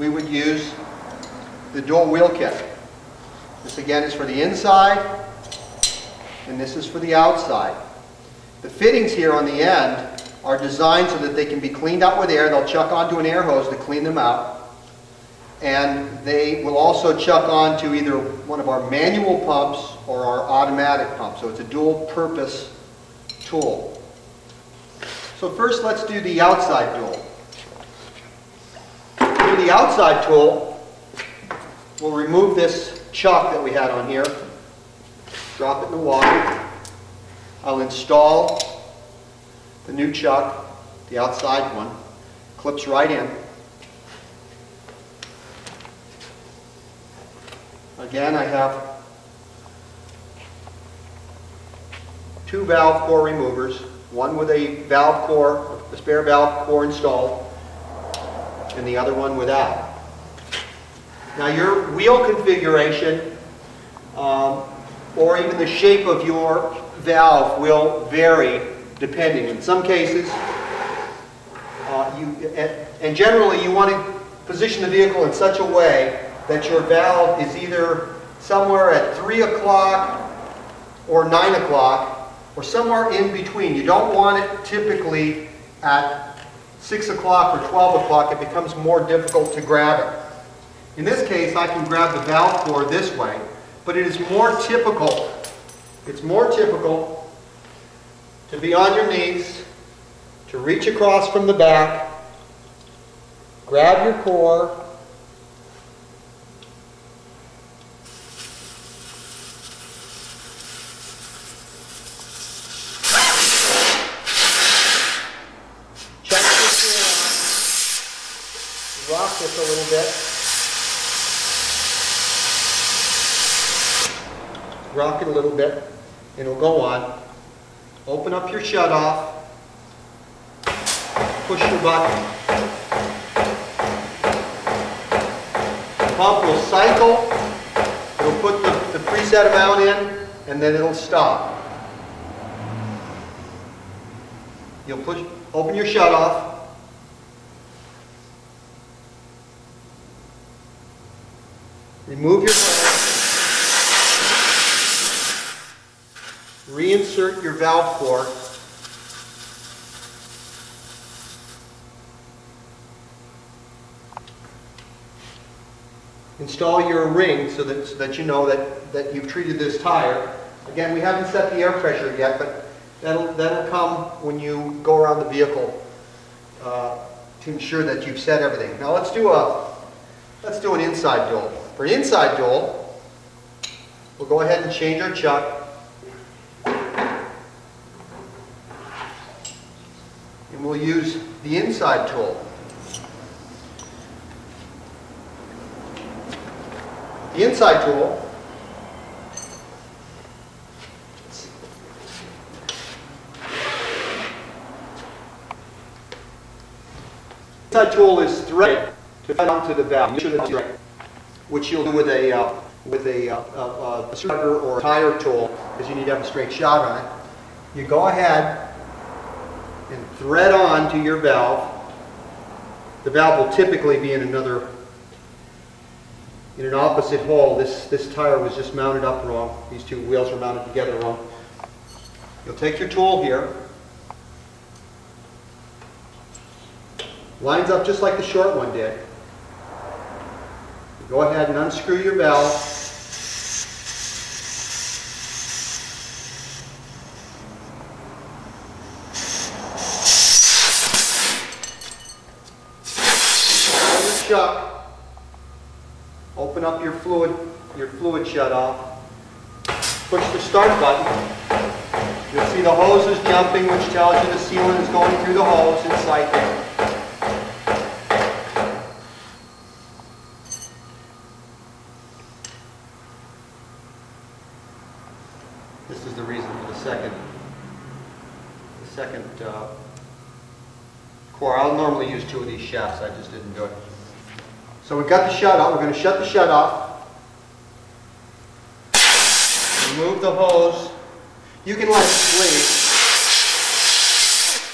we would use the dual wheel kit. This again is for the inside, and this is for the outside. The fittings here on the end are designed so that they can be cleaned out with air. They'll chuck onto an air hose to clean them out. And they will also chuck onto either one of our manual pumps or our automatic pump. So it's a dual purpose tool. So first let's do the outside tool. To do the outside tool, we'll remove this chuck that we had on here. Drop it in the water. I'll install the new chuck, the outside one. Clips right in. Again, I have two valve core removers, one with a valve core, a spare valve core installed, and the other one without. Now your wheel configuration or even the shape of your valve will vary depending. In some cases, and generally you want to position the vehicle in such a way that your valve is either somewhere at 3 o'clock or 9 o'clock or somewhere in between. You don't want it typically at 6 o'clock or 12 o'clock. It becomes more difficult to grab it. In this case, I can grab the valve core this way, but it is more typical. It's more typical to be on your knees, to reach across from the back, grab your core, rock this a little bit. Rock it a little bit, and it'll go on. Open up your shutoff. Push your button. The pump will cycle. It'll put the preset amount in, and then it'll stop. You'll open your shutoff. Remove your hose. Reinsert your valve core. Install your ring so that you know that you've treated this tire. Again, we haven't set the air pressure yet, but that'll come when you go around the vehicle to ensure that you've set everything. Now let's do an inside dual. For an inside dual, we'll go ahead and change our chuck. And we'll use the inside tool. The inside tool is threaded to fit onto the valve. Which you'll do with a screwdriver or a tire tool, because you need to have a straight shot on it. You go ahead and thread on to your valve. The valve will typically be in an opposite hole. This tire was just mounted up wrong. These two wheels were mounted together wrong. You'll take your tool here. Lines up just like the short one did. Go ahead and unscrew your valve. Pull your chuck. Open up your fluid shutoff. Push the start button. You'll see the hose is jumping, which tells you the sealant is going through the hose inside there. This is the reason for the second core. I'll normally use two of these shafts. I just didn't do it. So we've got the shut off. We're going to shut the shut off. Remove the hose. You can let it bleed.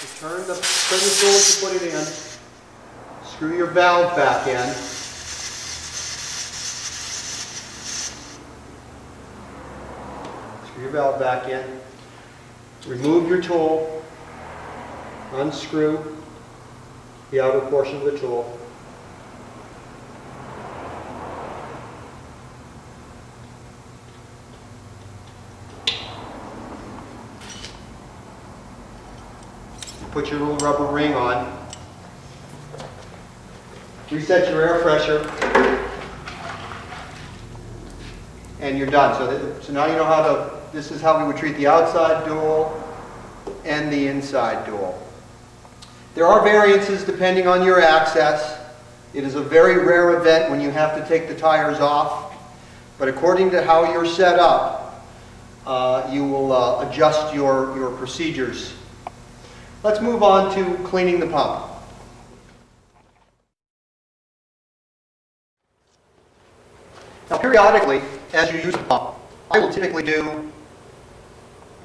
You turn the fluid to put it in. Screw your valve back in. Screw your valve back in. Remove your tool. Unscrew the outer portion of the tool. Put your little rubber ring on. Reset your air pressure. And you're done. So now you know how to, this is how we would treat the outside dual and the inside dual. There are variances depending on your access. It is a very rare event when you have to take the tires off. But according to how you're set up, you will adjust your procedures. Let's move on to cleaning the pump. Now periodically, as you use the pump, I will typically do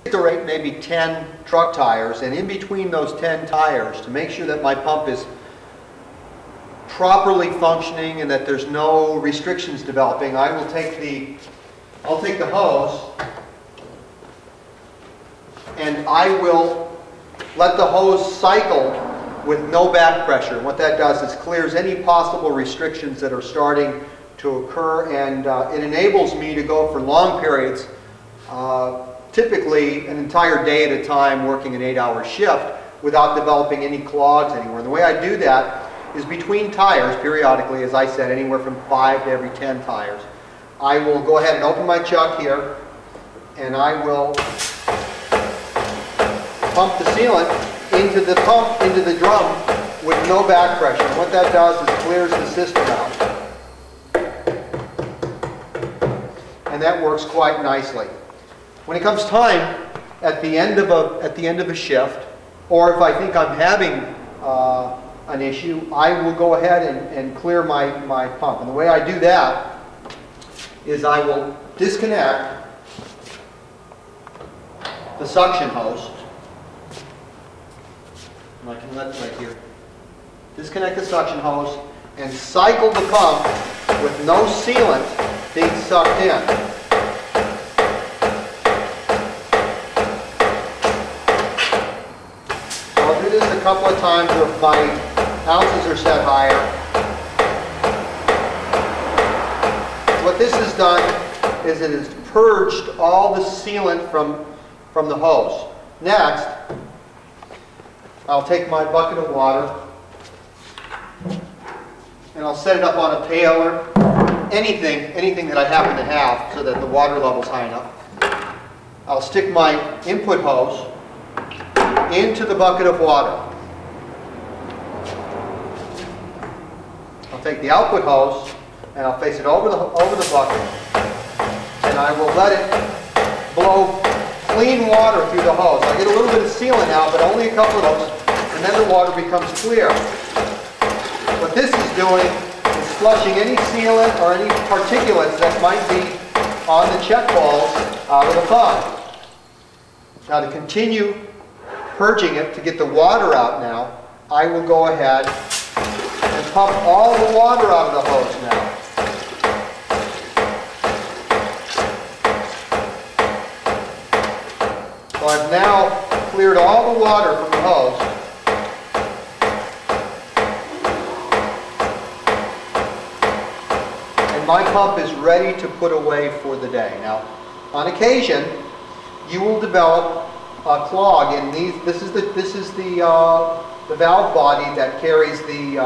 6 or 8, maybe 10 truck tires, and in between those 10 tires, to make sure that my pump is properly functioning and that there's no restrictions developing, I'll take the hose and I will let the hose cycle with no back pressure. And what that does is clears any possible restrictions that are starting to occur, and it enables me to go for long periods, typically an entire day at a time, working an 8-hour shift without developing any clogs anywhere. And the way I do that is between tires, periodically, as I said, anywhere from 5 to every 10 tires. I will go ahead and open my chuck here, and I will pump the sealant into the drum with no back pressure. And what that does is clears the system out. And that works quite nicely. When it comes time at the end of a shift, or if I think I'm having an issue, I will go ahead and clear my pump. And the way I do that is I will disconnect the suction hose. And I can let it right here. Disconnect the suction hose and cycle the pump with no sealant being sucked in. So I'll do this a couple of times where my ounces are set higher. What this has done is it has purged all the sealant from the hose. Next, I'll take my bucket of water and I'll set it up on a pail or anything that I happen to have so that the water level's high enough. I'll stick my input hose into the bucket of water. I'll take the output hose and I'll face it over the bucket, and I will let it blow clean water through the hose. I get a little bit of sealant out, but only a couple of those, and then the water becomes clear. What this is doing is flushing any sealant or any particulates that might be on the check balls out of the pump. Now to continue purging it, to get the water out now, I will go ahead and pump all the water out of the hose now. So I've now cleared all the water from the hose. And my pump is ready to put away for the day. Now, on occasion, you will develop a clog in these. This is the valve body that carries the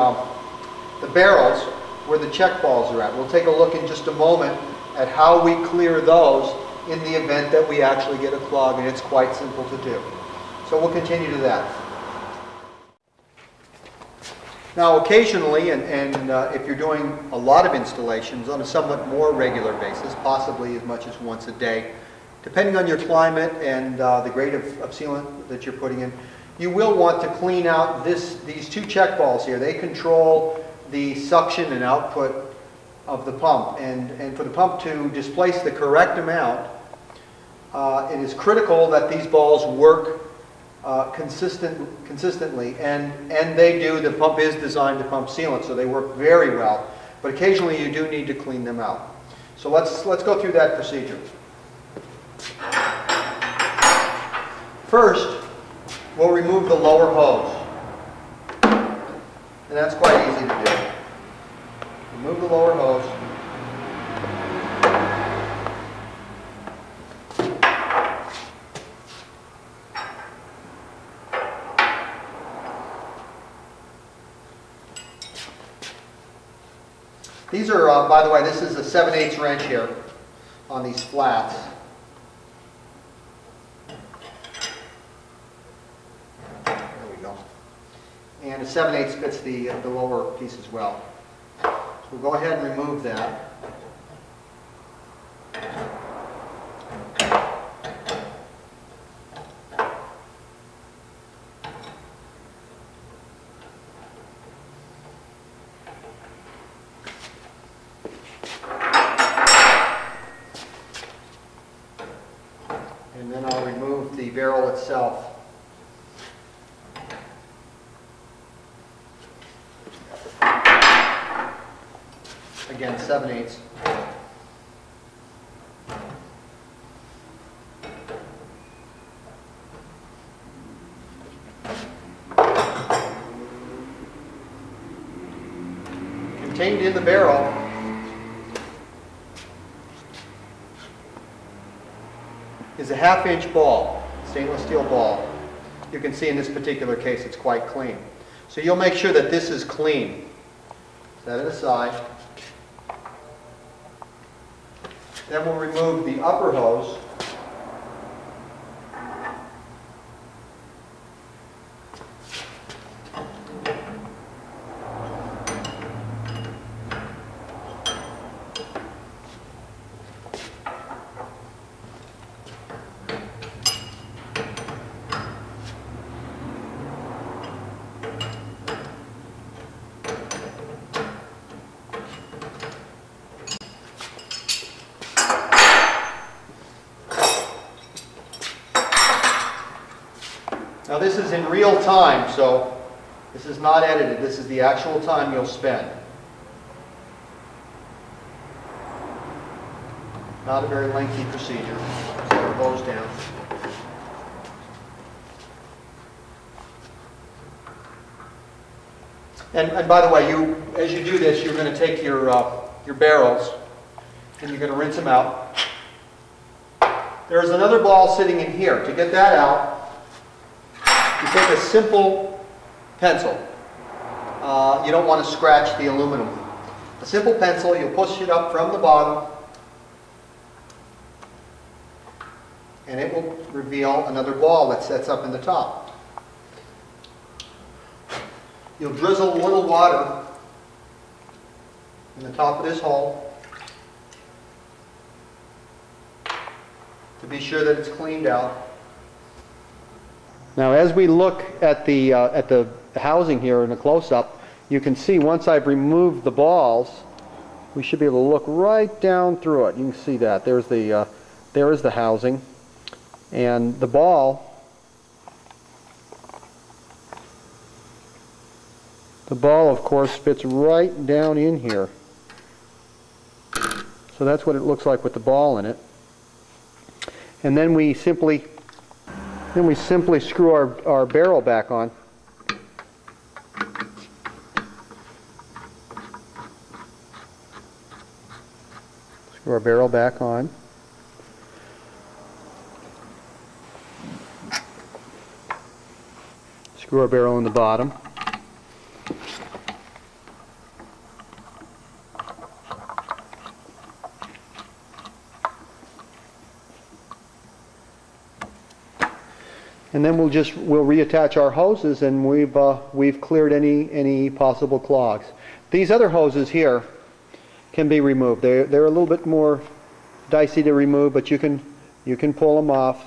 barrels where the check balls are at. We'll take a look in just a moment at how we clear those in the event that we actually get a clog, and it's quite simple to do. So we'll continue to that. Now occasionally, and if you're doing a lot of installations on a somewhat more regular basis, possibly as much as once a day, depending on your climate and the grade of sealant that you're putting in, you will want to clean out these two check balls here. They control the suction and output of the pump, and for the pump to displace the correct amount, it is critical that these balls work consistently, and they do. The pump is designed to pump sealant, so they work very well, but occasionally you do need to clean them out. So let's go through that procedure. First, we'll remove the lower hose. And that's quite easy to do. Remove the lower hose. These are, by the way, this is a 7/8 wrench here on these flats. There we go. And a 7/8 fits the lower piece as well. So we'll go ahead and remove that. And then I'll remove the barrel itself. Again, 7/8. Contained in the barrel is a 1/2-inch ball, stainless steel ball. You can see in this particular case it's quite clean. So you'll make sure that this is clean. Set it aside. Then we'll remove the upper hose. Now this is in real time, so this is not edited. This is the actual time you'll spend. Not a very lengthy procedure. Set our hose down. And by the way, as you do this, you're going to take your barrels and you're going to rinse them out. There's another ball sitting in here. To get that out, you take a simple pencil. You don't want to scratch the aluminum. A simple pencil, you'll push it up from the bottom, and it will reveal another ball that sets up in the top. You'll drizzle a little water in the top of this hole to be sure that it's cleaned out. Now, as we look at the housing here in a close-up, you can see once I've removed the balls, we should be able to look right down through it. You can see that. There is the housing, and the ball. The ball, of course, fits right down in here. So that's what it looks like with the ball in it. And then we simply screw our barrel back on. Screw our barrel back on. Screw our barrel in the bottom. And then we'll reattach our hoses, and we've cleared any possible clogs. These other hoses here can be removed. They're a little bit more dicey to remove, but you can pull them off,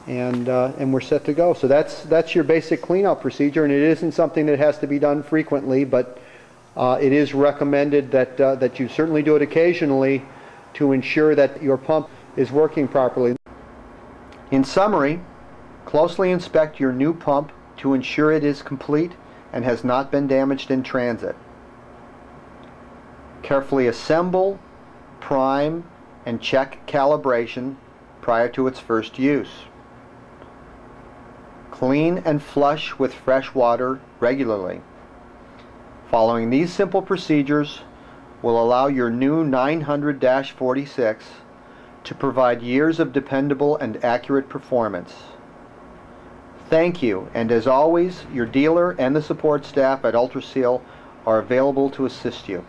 and we're set to go. So that's your basic cleanout procedure, and it isn't something that has to be done frequently, but it is recommended that you certainly do it occasionally to ensure that your pump is working properly. In summary, closely inspect your new pump to ensure it is complete and has not been damaged in transit. Carefully assemble, prime, and check calibration prior to its first use. Clean and flush with fresh water regularly. Following these simple procedures will allow your new 900-46 to provide years of dependable and accurate performance. Thank you, and as always, your dealer and the support staff at UltraSeal are available to assist you.